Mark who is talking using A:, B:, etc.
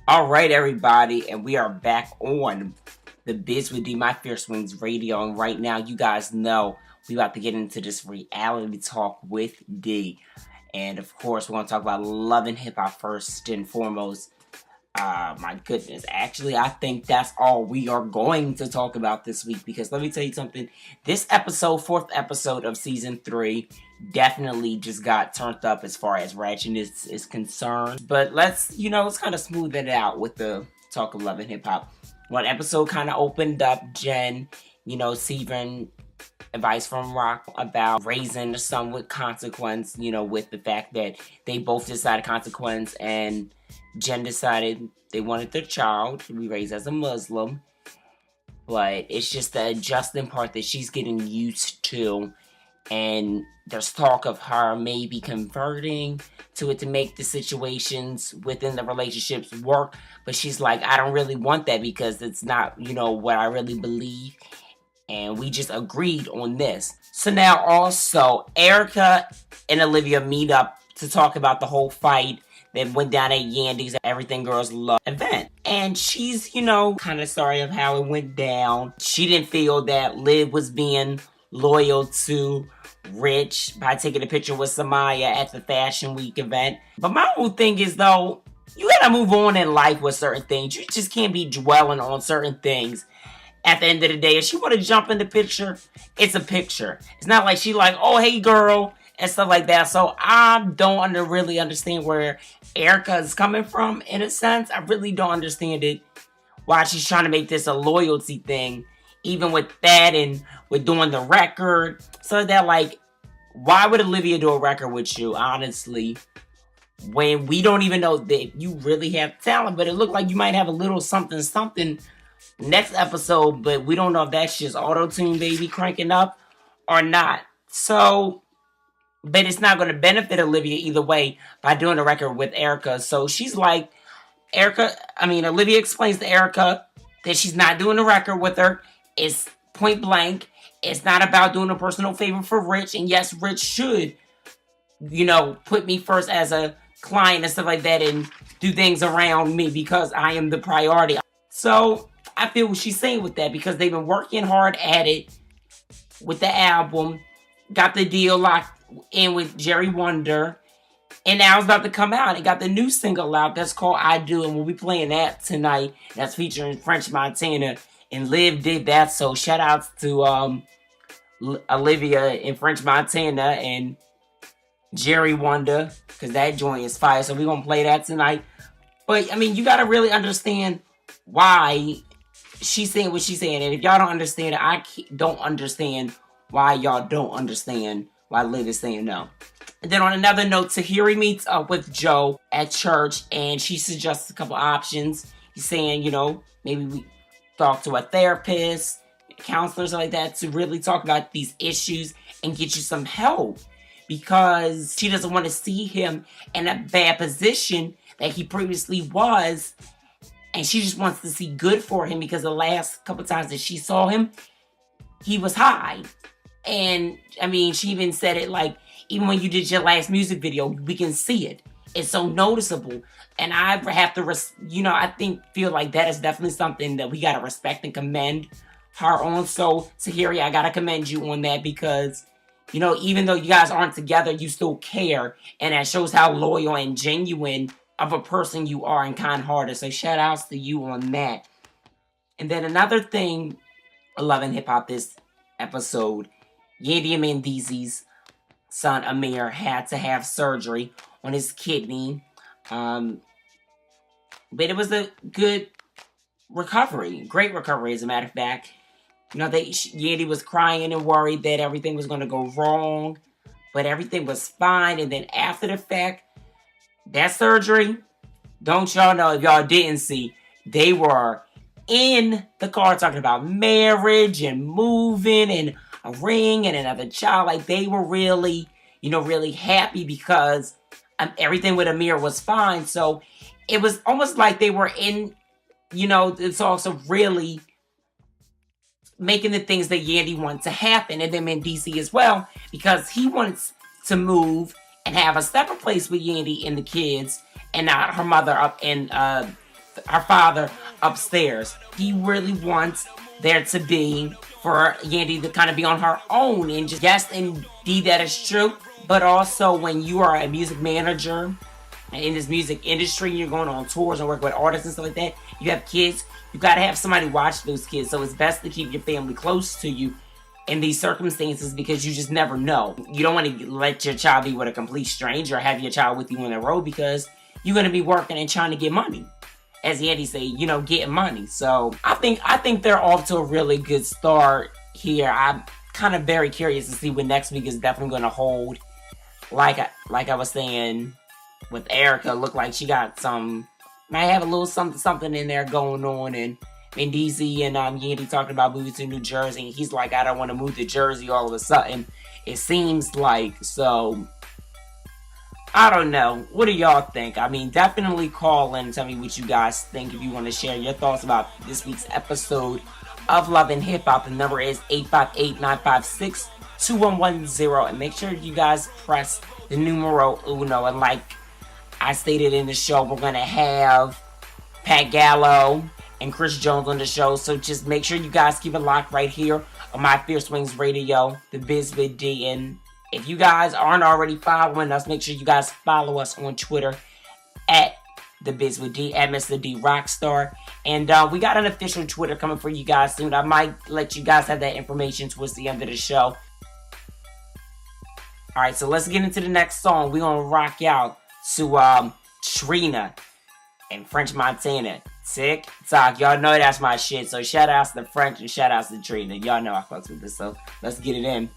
A: All right, everybody, and we are back on the Biz with D, My Fierce Wings Radio. And right now, you guys know we about to get into this reality talk with D. And of course, we're going to talk about love and hip hop first and foremost. My goodness. Actually, I think that's all we are going to talk about this week because let me tell you something. This episode, fourth episode of season 3, definitely just got turned up as far as ratchetness is concerned. But let's kind of smooth it out with the talk of love and hip hop. One episode kind of opened up Jen, Severin advice from Rock about raising a son with consequence, with the fact that they both decided consequence and Jen decided they wanted their child to be raised as a Muslim. But it's just the adjusting part that she's getting used to. And there's talk of her maybe converting to it to make the situations within the relationships work. But she's like, I don't really want that because it's not, what I really believe. And we just agreed on this. So now also, Erica and Olivia meet up to talk about the whole fight that went down at Yandy's Everything Girls Love event. And she's, kind of sorry of how it went down. She didn't feel that Liv was being loyal to Rich by taking a picture with Samaya at the Fashion Week event. But my whole thing is, though, you gotta move on in life with certain things. You just can't be dwelling on certain things. At the end of the day, if she want to jump in the picture, it's a picture. It's not like she like, oh, hey, girl, and stuff like that. So I don't really understand where Erica is coming from, in a sense. I really don't understand it, why she's trying to make this a loyalty thing, even with that and with doing the record. So that, like, why would Olivia do a record with you, honestly, when we don't even know that you really have talent, but it looked like you might have a little something next episode, but we don't know if that's just auto-tune baby cranking up or not. So, but it's not going to benefit Olivia either way by doing a record with Erica. So she's like, Olivia explains to Erica that she's not doing a record with her. It's point blank. It's not about doing a personal favor for Rich. And yes, Rich should, put me first as a client and stuff like that and do things around me because I am the priority. So I feel what she's saying with that because they've been working hard at it with the album, got the deal locked in with Jerry Wonder, and now it's about to come out. It got the new single out that's called I Do, and we'll be playing that tonight. That's featuring French Montana, and Liv did that, so shout outs to Olivia and French Montana and Jerry Wonder, because that joint is fire, so we're going to play that tonight. But, you got to really understand why she's saying what she's saying. And if y'all don't understand it, I don't understand why y'all don't understand why Liv is saying no. And then on another note, Tahiri meets up with Joe at church and she suggests a couple options. He's saying, maybe we talk to a therapist, counselors like that to really talk about these issues and get you some help. Because she doesn't want to see him in a bad position that he previously was. And she just wants to see good for him because the last couple times that she saw him, he was high. And, she even said it like, even when you did your last music video, we can see it. It's so noticeable. And I have to, feel like that is definitely something that we got to respect and commend her on. So, Tahiri, I got to commend you on that because, even though you guys aren't together, you still care. And that shows how loyal and genuine of a person you are and kind-hearted. So shout outs to you on that. And then another thing, Love and Hip Hop this episode, Yandy Mendeece's son Amir had to have surgery on his kidney. But it was a good recovery. Great recovery, as a matter of fact. Yandy was crying and worried that everything was going to go wrong. But everything was fine. And then after the fact, that surgery, don't y'all know, if y'all didn't see, they were in the car talking about marriage and moving and a ring and another child. Like, they were really, really happy because everything with Amir was fine. So it was almost like they were in, it's also really making the things that Yandy wants to happen. And then Mendeece as well, because he wants to move and have a separate place with Yandy and the kids and not her mother up in her father upstairs. He really wants there to be for Yandy to kind of be on her own and just, yes, indeed that is true. But also when you are a music manager in this music industry, you're going on tours and work with artists and stuff like that, you have kids, you gotta have somebody watch those kids. So it's best to keep your family close to you in these circumstances because you just never know. You don't want to let your child be with a complete stranger or have your child with you on the road because you're going to be working and trying to get money. As Yandy say, you know, getting money. So I think they're off to a really good start here. I'm kind of very curious to see what next week is definitely going to hold. Like I was saying with Erica, looked like she got might have a little something in there going on. And DC and Yandy talking about moving to New Jersey. And he's like, I don't want to move to Jersey all of a sudden. It seems like. So I don't know. What do y'all think? I mean, definitely call in and tell me what you guys think if you want to share your thoughts about this week's episode of Love and Hip Hop. The number is 858-956-2110. And make sure you guys press the numero uno. And like I stated in the show, we're going to have Pat Gallo and Chris Jones on the show. So just make sure you guys keep it locked right here on My Fierce Wings Radio, The Biz with D. And if you guys aren't already following us, make sure you guys follow us on Twitter at The Biz with D, at Mr. D Rockstar. And we got an official Twitter coming for you guys soon. I might let you guys have that information towards the end of the show. Alright, so let's get into the next song. We're going to rock out to Trina and French Montana. Tick Tock. Y'all know that's my shit. So shout outs to French and shout outs to Trina. Y'all know I fucks with this, so let's get it in.